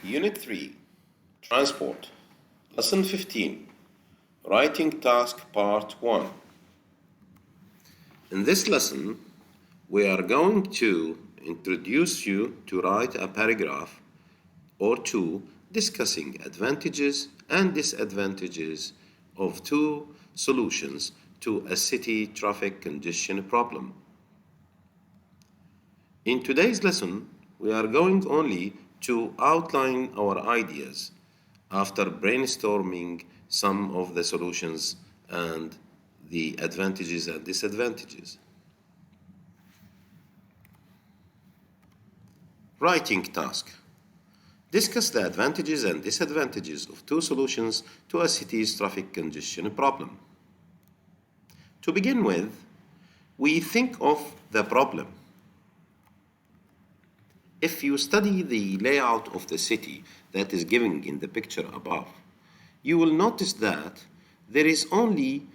Unit 3, Transport, Lesson 15, Writing Task Part 1. In this lesson, we are going to introduce you to write a paragraph or two discussing advantages and disadvantages of two solutions to a city traffic congestion problem. In today's lesson, we are going only to outline our ideas after brainstorming some of the solutions and the advantages and disadvantages. Writing task. Discuss the advantages and disadvantages of two solutions to a city's traffic congestion problem. To begin with, we think of the problem. If you study the layout of the city that is given in the picture above, you will notice that there is only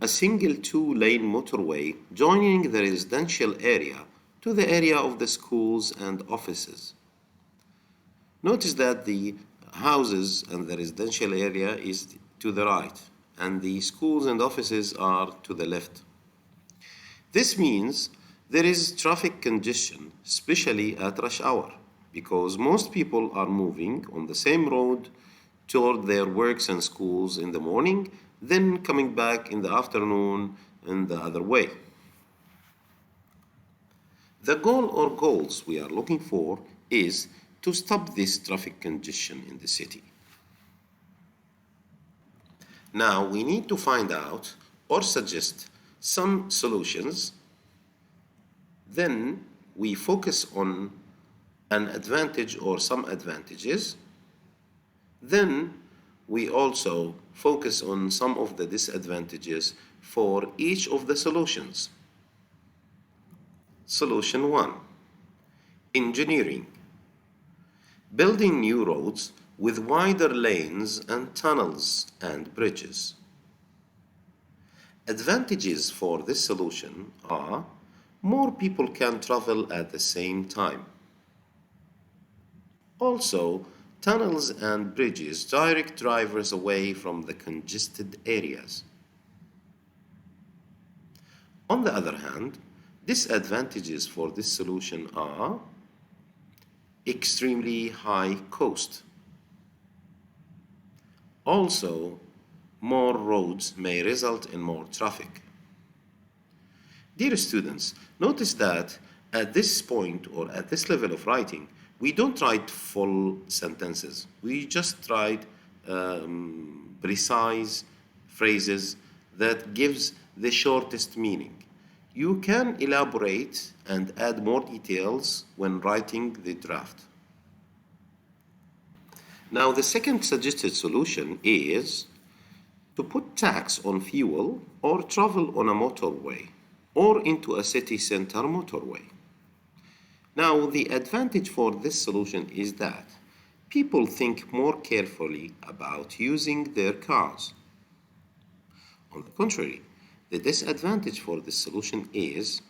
a single two-lane motorway joining the residential area to the area of the schools and offices. Notice that the houses and the residential area is to the right, and the schools and offices are to the left. This means there is traffic congestion, especially at rush hour, because most people are moving on the same road toward their works and schools in the morning, then coming back in the afternoon and the other way. The goal or goals we are looking for is to stop this traffic congestion in the city. Now we need to find out or suggest some solutions. Then we focus on an advantage or some advantages. Then we also focus on some of the disadvantages for each of the solutions. Solution 1. Engineering. Building new roads with wider lanes and tunnels and bridges. Advantages for this solution are more people can travel at the same time. Also, tunnels and bridges direct drivers away from the congested areas. On the other hand, disadvantages for this solution are extremely high cost. Also, more roads may result in more traffic. Dear students, notice that at this point or at this level of writing, we don't write full sentences. We just write precise phrases that gives the shortest meaning. You can elaborate and add more details when writing the draft. Now, the second suggested solution is to put tax on fuel or travel on a motorway or into a city center motorway. Now, the advantage for this solution is that people think more carefully about using their cars. On the contrary, the disadvantage for this solution is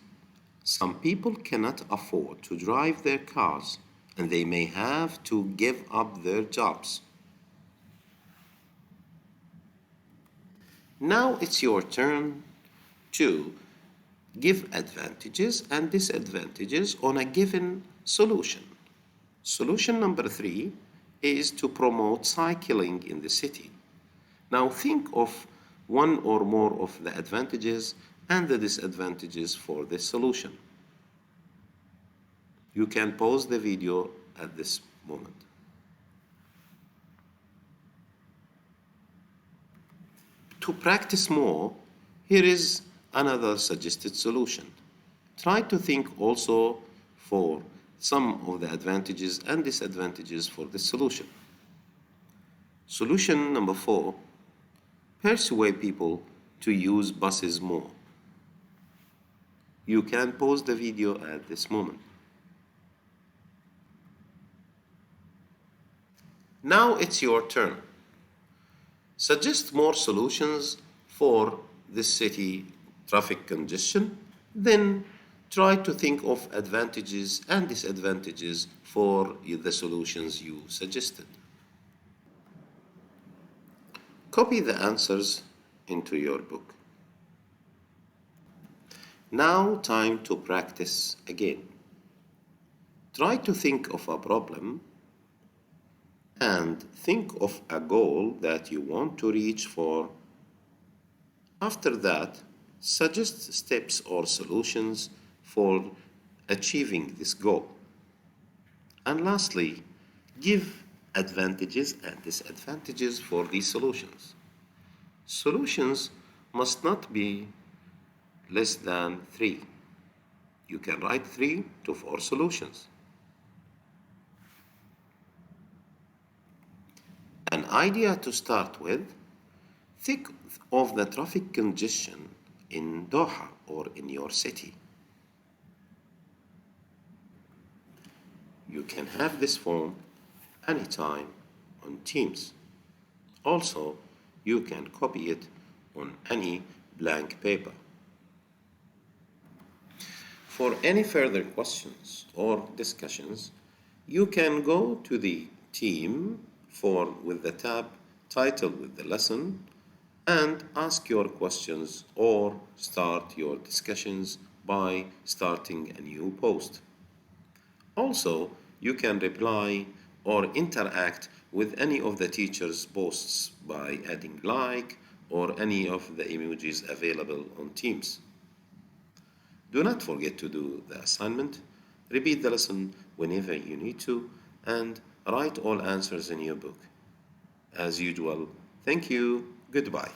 some people cannot afford to drive their cars and they may have to give up their jobs. Now it's your turn to give advantages and disadvantages on a given solution. Solution number 3 is to promote cycling in the city. Now think of one or more of the advantages and the disadvantages for this solution. You can pause the video at this moment. To practice more, here is another suggested solution. Try to think also for some of the advantages and disadvantages for this solution. Solution number 4. Persuade people to use buses more. You can pause the video at this moment. Now it's your turn. Suggest more solutions for this city traffic congestion, then Try to think of advantages and disadvantages for the solutions you suggested. Copy the answers into your book. Now, time to practice again. Try to think of a problem and think of a goal that you want to reach for. After that, suggest steps or solutions for achieving this goal. And lastly, give advantages and disadvantages for these solutions. Solutions must not be less than 3. You can write 3 to 4 solutions. An idea to start with: think of the traffic congestion in Doha or in your city. You can have this form anytime on Teams. Also, you can copy it on any blank paper. For any further questions or discussions, you can go to the team form with the tab titled with the lesson and ask your questions or start your discussions by starting a new post. Also, you can reply or interact with any of the teacher's posts by adding like or any of the emojis available on Teams. Do not forget to do the assignment, repeat the lesson whenever you need to, and write all answers in your book. As usual, thank you, goodbye.